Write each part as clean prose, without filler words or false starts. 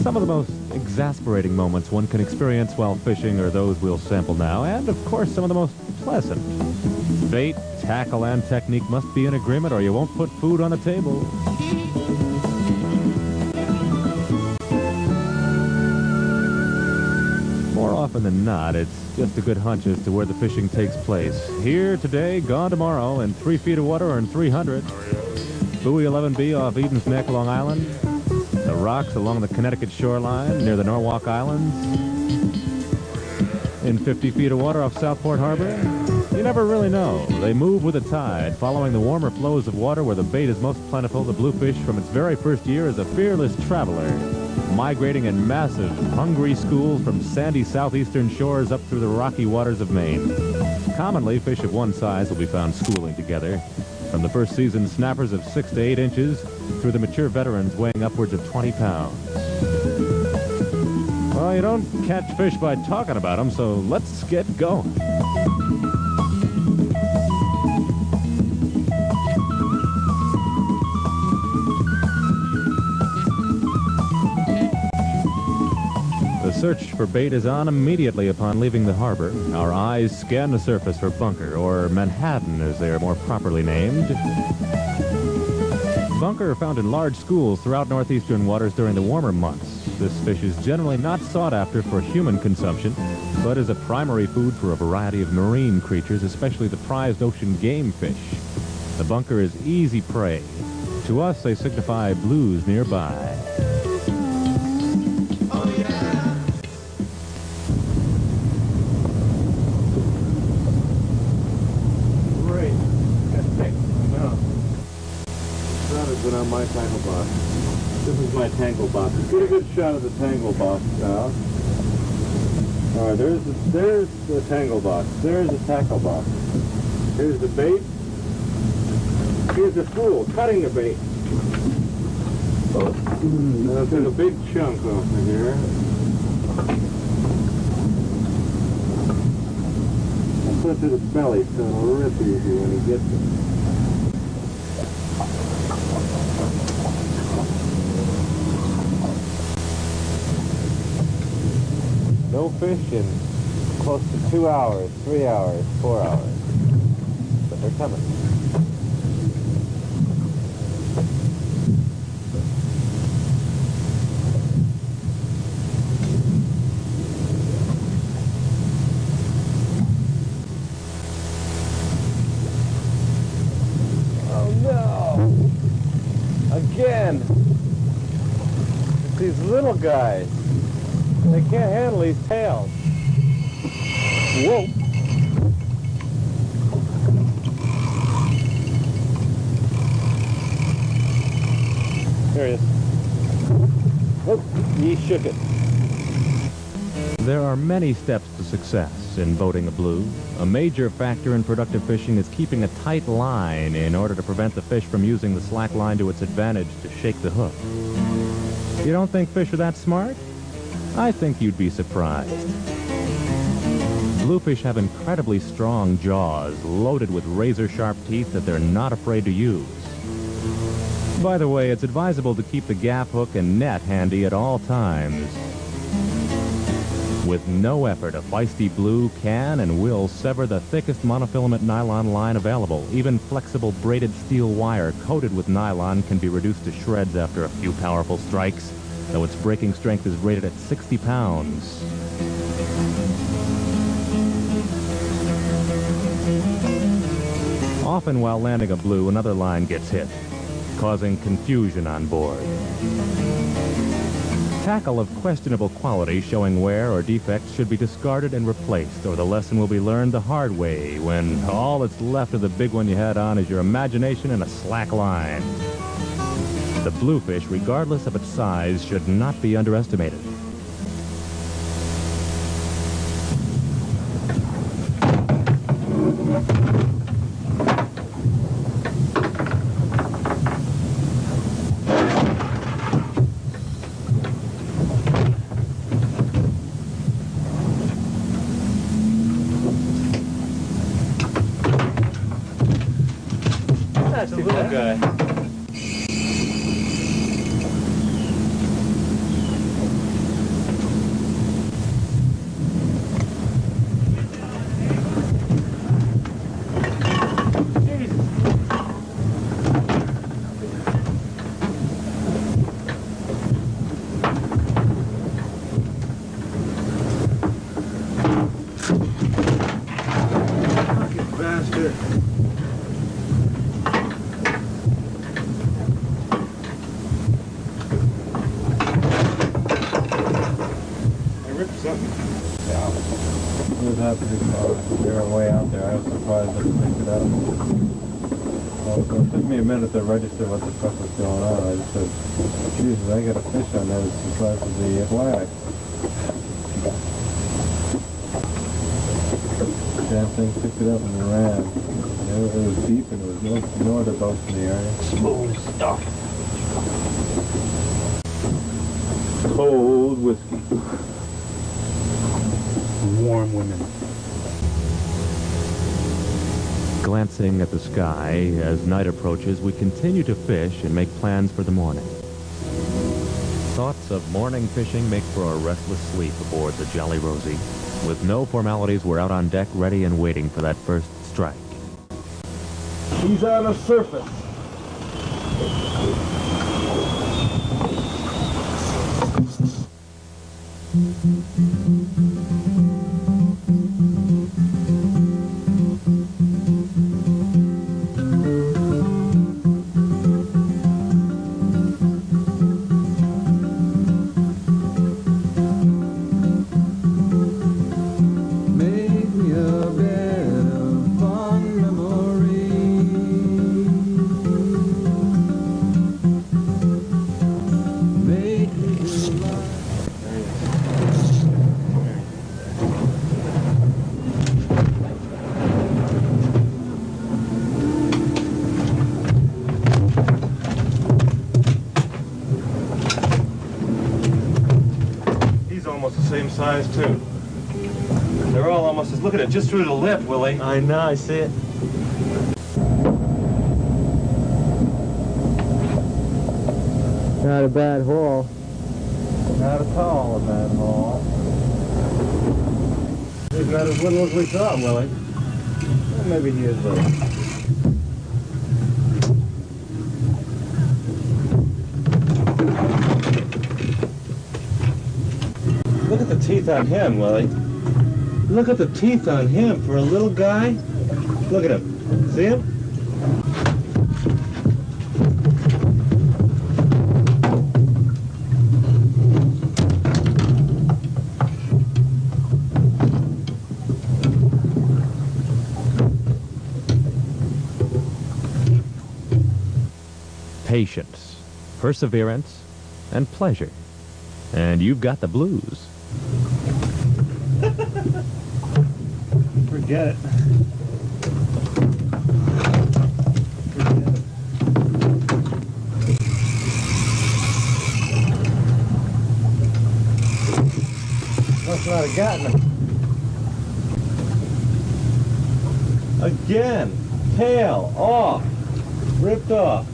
Some of the most exasperating moments one can experience while fishing are those we'll sample now, and of course some of the most pleasant. Bait, tackle, and technique must be in agreement or you won't put food on the table. More often than not, it's just a good hunch as to where the fishing takes place. Here today, gone tomorrow, in 3 feet of water or in 300. Buoy 11B off Eden's Neck, Long Island. The rocks along the Connecticut shoreline near the Norwalk Islands. In 50 feet of water off Southport Harbor. You never really know. They move with the tide, following the warmer flows of water where the bait is most plentiful. The bluefish from its very first year is a fearless traveler, migrating in massive, hungry schools from sandy southeastern shores up through the rocky waters of Maine. Commonly, fish of one size will be found schooling together, from the first season snappers of 6 to 8 inches through the mature veterans weighing upwards of 20 pounds. Well, you don't catch fish by talking about them, so let's get going. The search for bait is on immediately upon leaving the harbor. Our eyes scan the surface for bunker, or Manhattan as they are more properly named. Bunker are found in large schools throughout northeastern waters during the warmer months. This fish is generally not sought after for human consumption, but is a primary food for a variety of marine creatures, especially the prized ocean game fish. The bunker is easy prey. To us, they signify blues nearby. On my tackle box. This is my tangle box. Get a good shot of the tangle box now. All right, there's the tangle box. There's the tackle box. Here's the bait. Here's the spool cutting the bait. Now there's a big chunk off of here. I'll put it to the belly so it'll rip easy when he gets it. No fish in close to 2 hours, 3 hours, 4 hours. But they're coming. Oh no! Again! It's these little guys. They can't handle these tails. Whoa. There he is. Oh, he shook it. There are many steps to success in boating a blue. A major factor in productive fishing is keeping a tight line in order to prevent the fish from using the slack line to its advantage to shake the hook. You don't think fish are that smart? I think you'd be surprised. Bluefish have incredibly strong jaws, loaded with razor-sharp teeth that they're not afraid to use. By the way, it's advisable to keep the gaff hook and net handy at all times. With no effort, a feisty blue can and will sever the thickest monofilament nylon line available. Even flexible braided steel wire coated with nylon can be reduced to shreds after a few powerful strikes, though its breaking strength is rated at 60 pounds. Often while landing a blue, another line gets hit, causing confusion on board. Tackle of questionable quality showing wear or defects should be discarded and replaced, or the lesson will be learned the hard way when all that's left of the big one you had on is your imagination and a slack line. The bluefish, regardless of its size, should not be underestimated. That's a little guy. faster. I ripped something. Yeah. It was happening. They were way out there. I was surprised I could pick it up. Well, it took me a minute to register what the fuck was going on. I just said, Jesus, I got a fish on there that's the size of the Atlantic. Damn thing picked it up and ran. It was deep and there was no other boats in the area. Smooth stuff. Cold whiskey. Warm women. Glancing at the sky as night approaches, we continue to fish and make plans for the morning. Thoughts of morning fishing make for a restless sleep aboard the Jolly Rosie. With no formalities, we're out on deck ready and waiting for that first strike. He's on the surface. Almost the same size too. They're all almost as, look at it, just through the lip, Willie. I know, I see it. Not a bad haul. Not at all a bad haul. He's not as little as we thought, Willie. Well, maybe he is little. Look at the teeth on him, Willie. Look at the teeth on him for a little guy. Look at him. See him? Patience, perseverance, and pleasure. And you've got the blues. Forget it. Must not have gotten him. Again, tail off, ripped off.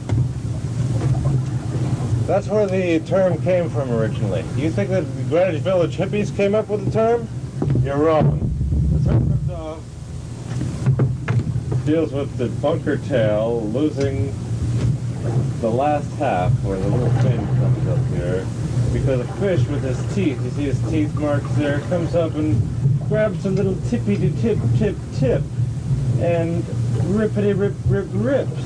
That's where the term came from originally. You think that the Greenwich Village hippies came up with the term? You're wrong. The term ripped off deals with the bunker tail losing the last half where the little fin comes up here. Because a fish with his teeth, you see his teeth marks there, comes up and grabs a little tippy-to-tip, tip, tip, and rippity-rip, rip, rips.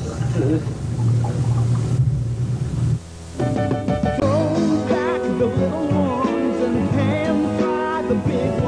Throw back the little ones and pan fry the big ones.